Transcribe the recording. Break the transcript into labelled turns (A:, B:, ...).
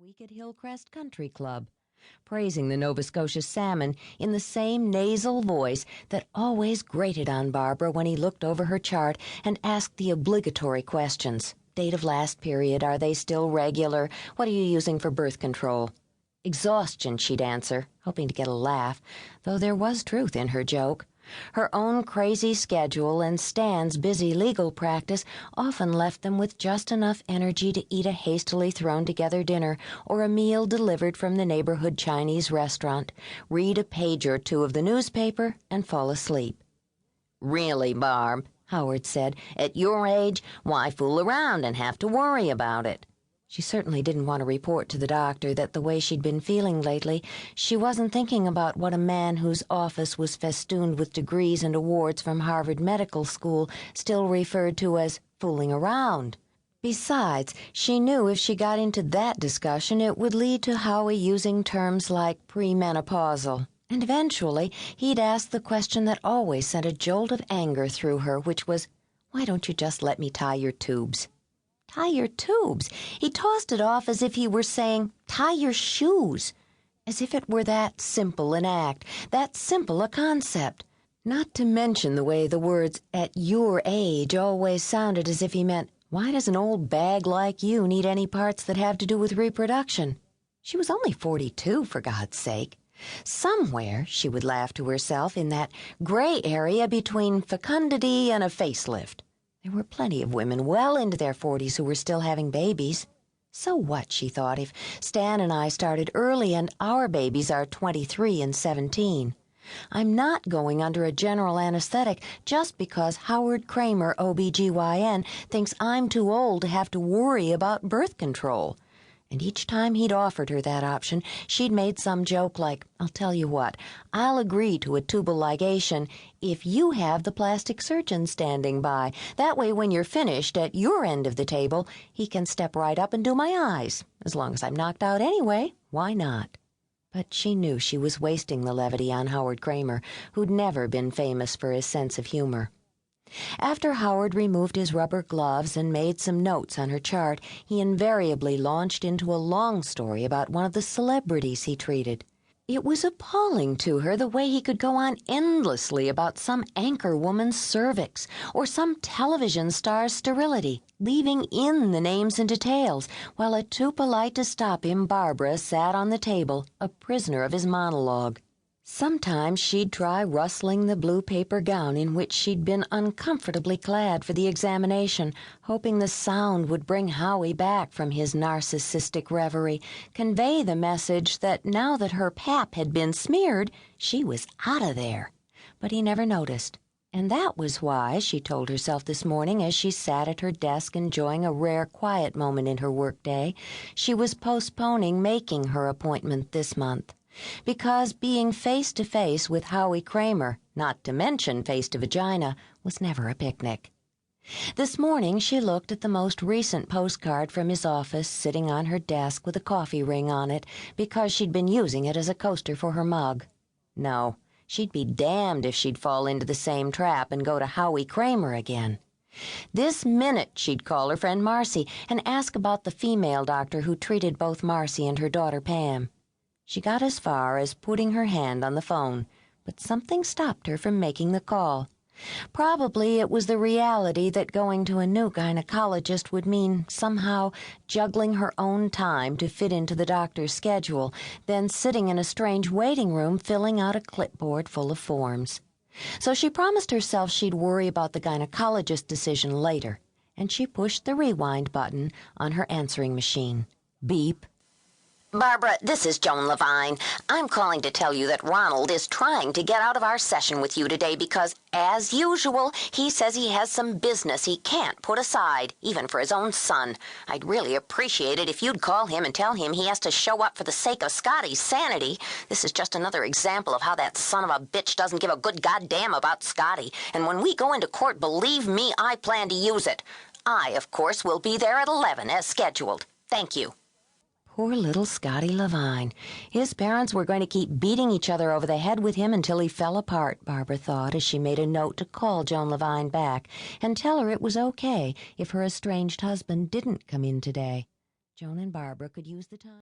A: week at Hillcrest Country Club, praising the Nova Scotia salmon in the same nasal voice that always grated on Barbara when he looked over her chart and asked the obligatory questions. Date of last period, are they still regular? What are you using for birth control? Exhaustion, she'd answer, hoping to get a laugh, though there was truth in her joke. Her own crazy schedule and Stan's busy legal practice often left them with just enough energy to eat a hastily thrown-together dinner or a meal delivered from the neighborhood Chinese restaurant, read a page or two of the newspaper, and fall asleep. "Really, Barb," Howard said, "at your age, why fool around and have to worry about it?" She certainly didn't want to report to the doctor that the way she'd been feeling lately, she wasn't thinking about what a man whose office was festooned with degrees and awards from Harvard Medical School still referred to as fooling around. Besides, she knew if she got into that discussion it would lead to Howie using terms like premenopausal. And eventually he'd ask the question that always sent a jolt of anger through her, which was, "Why don't you just let me tie your tubes?" Tie your tubes. He tossed it off as if he were saying, tie your shoes. As if it were that simple an act, that simple a concept. Not to mention the way the words, "at your age," always sounded as if he meant, why does an old bag like you need any parts that have to do with reproduction? She was only 42, for God's sake. Somewhere, she would laugh to herself, in that gray area between fecundity and a facelift. There were plenty of women well into their 40s who were still having babies. So what, she thought, if Stan and I started early and our babies are 23 and 17? I'm not going under a general anesthetic just because Howard Kramer, OBGYN, thinks I'm too old to have to worry about birth control. And each time he'd offered her that option, she'd made some joke like, "I'll tell you what, I'll agree to a tubal ligation if you have the plastic surgeon standing by. That way when you're finished at your end of the table, he can step right up and do my eyes. As long as I'm knocked out anyway, why not?" But she knew she was wasting the levity on Howard Kramer, who'd never been famous for his sense of humor. After Howard removed his rubber gloves and made some notes on her chart, he invariably launched into a long story about one of the celebrities he treated. It was appalling to her the way he could go on endlessly about some anchor woman's cervix or some television star's sterility, leaving in the names and details, while at too polite to stop him, Barbara sat on the table, a prisoner of his monologue. Sometimes she'd try rustling the blue paper gown in which she'd been uncomfortably clad for the examination, hoping the sound would bring Howie back from his narcissistic reverie, convey the message that now that her pap had been smeared, she was out of there. But he never noticed. And that was why, she told herself this morning as she sat at her desk enjoying a rare quiet moment in her workday, she was postponing making her appointment this month. Because being face-to-face with Howie Kramer, not to mention face-to-vagina, was never a picnic. This morning she looked at the most recent postcard from his office sitting on her desk with a coffee ring on it because she'd been using it as a coaster for her mug. No, she'd be damned if she'd fall into the same trap and go to Howie Kramer again. This minute she'd call her friend Marcy and ask about the female doctor who treated both Marcy and her daughter Pam. She got as far as putting her hand on the phone, but something stopped her from making the call. Probably it was the reality that going to a new gynecologist would mean somehow juggling her own time to fit into the doctor's schedule, then sitting in a strange waiting room filling out a clipboard full of forms. So she promised herself she'd worry about the gynecologist decision later, and she pushed the rewind button on her answering machine. Beep.
B: "Barbara, this is Joan Levine. I'm calling to tell you that Ronald is trying to get out of our session with you today because, as usual, he says he has some business he can't put aside, even for his own son. I'd really appreciate it if you'd call him and tell him he has to show up for the sake of Scotty's sanity. This is just another example of how that son of a bitch doesn't give a good goddamn about Scotty, and when we go into court, believe me, I plan to use it. I, of course, will be there at 11 as scheduled. Thank you."
A: Poor little Scotty Levine. His parents were going to keep beating each other over the head with him until he fell apart, Barbara thought as she made a note to call Joan Levine back and tell her it was okay if her estranged husband didn't come in today. Joan and Barbara could use the time.